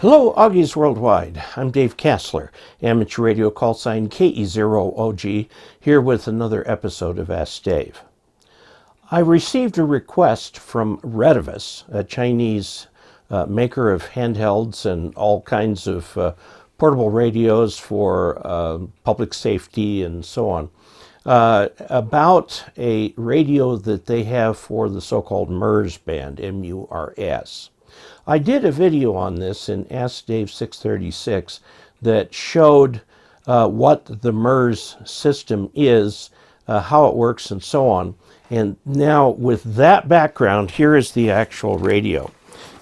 Hello, Augies Worldwide. I'm Dave Kassler, amateur radio call sign KE0OG, here with another episode of Ask Dave. I received a request from Retevis, a Chinese maker of handhelds and all kinds of portable radios for public safety and so on, about a radio that they have for the so-called MURS band, M-U-R-S. I did a video on this in Ask Dave 636 that showed what the MURS system is, how it works, and so on. And now with that background, here is the actual radio.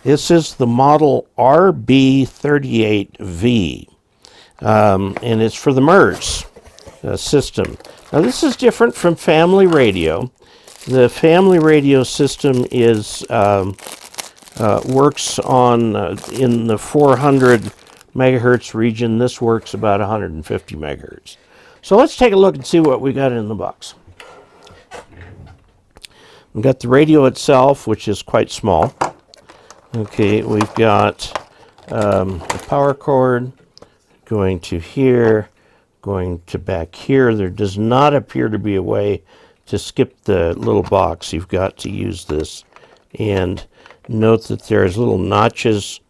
This is the model RB38V, and it's for the MURS system. Now this is different from family radio. The family radio system is works on in the 400 megahertz region. This works about 150 megahertz. So let's take a look and see what we got in the box. We've got the radio itself, which is quite small. Okay, we've got the power cord going to here, going to back here. There does not appear to be a way to skip the little box. You've got to use this. And note that there's little notches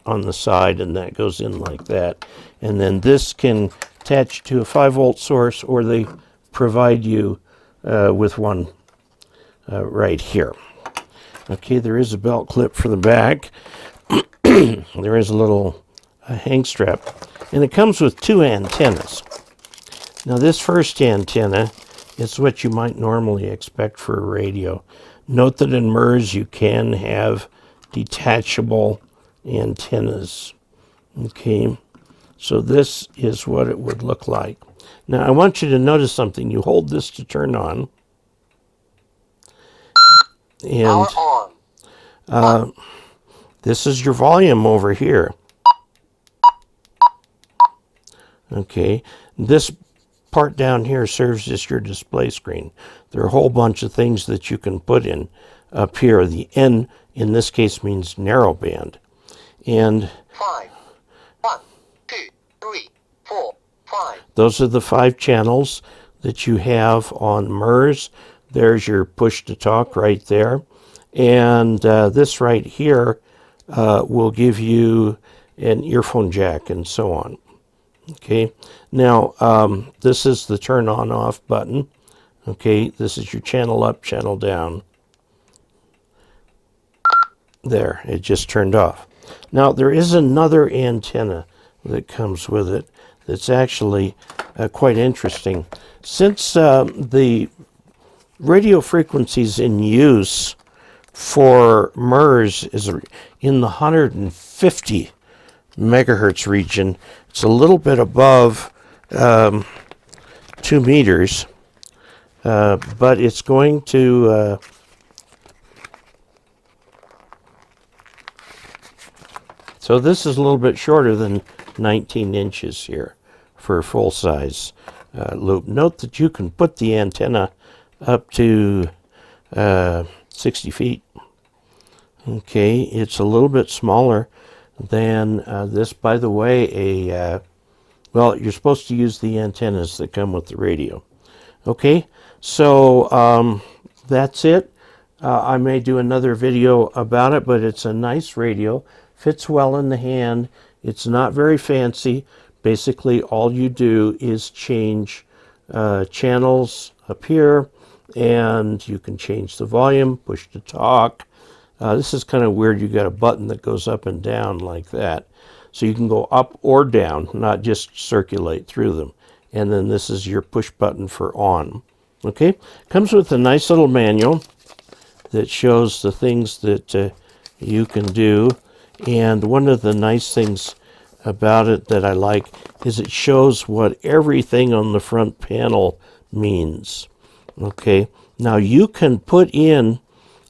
on the side, and that goes in like that. And then this can attach to a 5-volt source, or they provide you with one right here. Okay, there is a belt clip for the back. There is a little hang strap, and it comes with 2 antennas. Now this first antenna is what you might normally expect for a radio. Note that in MURS you can have detachable antennas. Okay, so this is what it would look like. Now I want you to notice something. You hold this to turn on. And this is your volume over here. Okay, this part down here serves as your display screen. There are a whole bunch of things that you can put in up here. The N in this case means narrow band. And 5, 1, 2, 3, 4, 5. Those are the 5 channels that you have on MURS. There's your push to talk right there. And this right here will give you an earphone jack and so on. Okay, now this is the turn on off button. Okay, this is your channel up, channel down. There, it just turned off. Now there is another antenna that comes with it that's actually quite interesting. Since the radio frequencies in use for MURS is in the 150 megahertz region, it's a little bit above 2 meters, but it's going to so this is a little bit shorter than 19 inches here for a full size loop. Note that you can put the antenna up to 60 feet. Okay, it's a little bit smaller than this. By the way, well, you're supposed to use the antennas that come with the radio. Okay, so that's it. I may do another video about it, but it's a nice radio. Fits well in the hand. It's not very fancy. Basically, all you do is change channels up here, and you can change the volume, push to talk. This is kind of weird. You got a button that goes up and down like that. So you can go up or down, not just circulate through them. And then this is your push button for on. Okay, comes with a nice little manual that shows the things that you can do. And one of the nice things about it that I like is it shows what everything on the front panel means. Okay, now you can put in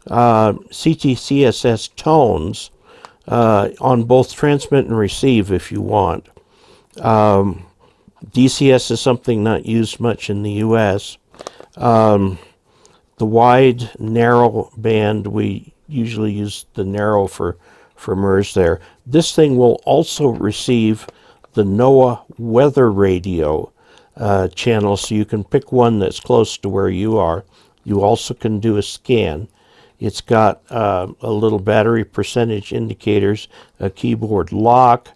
CTCSS tones on both transmit and receive if you want. DCS is something not used much in the US. The wide, narrow band, we usually use the narrow for for MERS there. This thing will also receive the NOAA weather radio channel, so you can pick one that's close to where you are. You also can do a scan. It's got a little battery percentage indicators, a keyboard lock,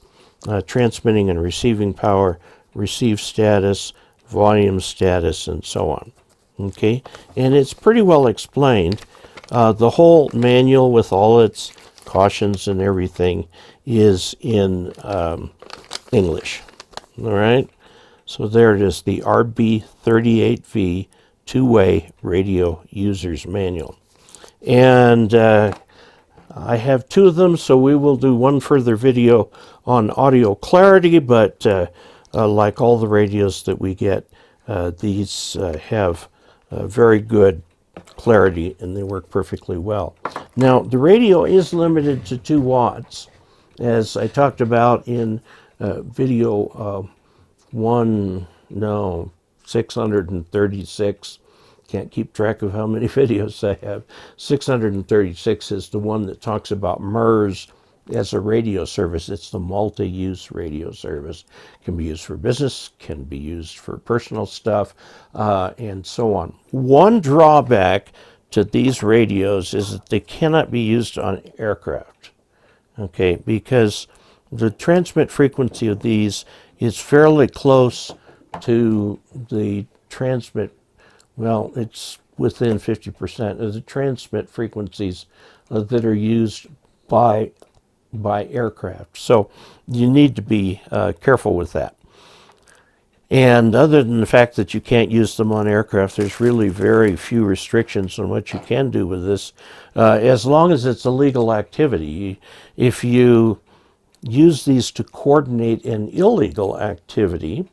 transmitting and receiving power, receive status, volume status, and so on. Okay, and it's pretty well explained. The whole manual with all its cautions and everything is in English. All right, so there it is, the RB38V two-way radio user's manual. And I have two of them, so we will do one further video on audio clarity, but like all the radios that we get, these have very good clarity and they work perfectly well. Now, the radio is limited to 2 watts, as I talked about in video 636. Can't keep track of how many videos I have. 636 is the one that talks about MERS as a radio service. It's the multi-use radio service. Can be used for business, can be used for personal stuff, and so on. One drawback to these radios is that they cannot be used on aircraft, okay, because the transmit frequency of these is fairly close to the transmit. Well, it's within 50% of the transmit frequencies that are used by aircraft. So you need to be careful with that. And other than the fact that you can't use them on aircraft, there's really very few restrictions on what you can do with this, as long as it's a legal activity. If you use these to coordinate an illegal activity,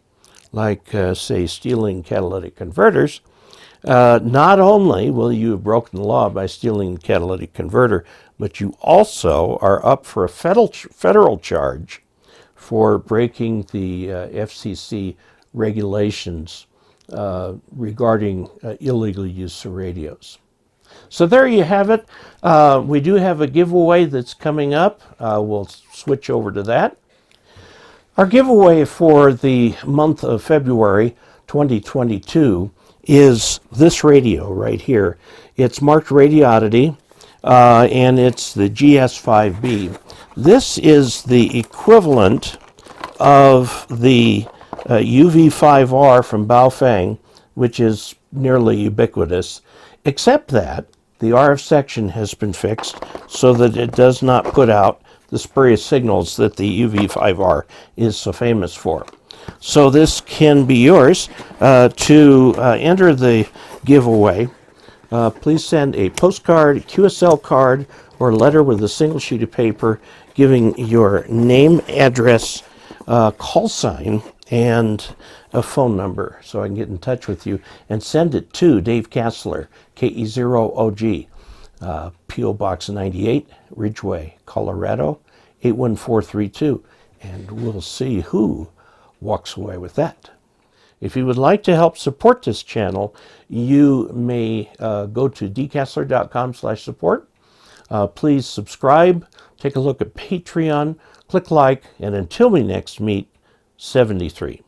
like, say, stealing catalytic converters, not only will you have broken the law by stealing a catalytic converter, but you also are up for a federal charge for breaking the FCC regulations regarding illegal use of radios. So there you have it. We do have a giveaway that's coming up. We'll switch over to that. Our giveaway for the month of February 2022 is this radio right here. It's marked Radioddity, and it's the GS5B. This is the equivalent of the UV5R from Baofeng, which is nearly ubiquitous, except that the RF section has been fixed so that it does not put out the spurious signals that the UV5R is so famous for. So this can be yours. To enter the giveaway, please send a postcard, QSL card, or letter with a single sheet of paper giving your name, address, call sign, and a phone number so I can get in touch with you, and send it to Dave Kassler, KE0OG, P.O. Box 98, Ridgeway, Colorado, 81432, and we'll see who walks away with that. If you would like to help support this channel, you may go to dkassler.com/support. Please subscribe, take a look at Patreon, click like, and until we next meet, 73.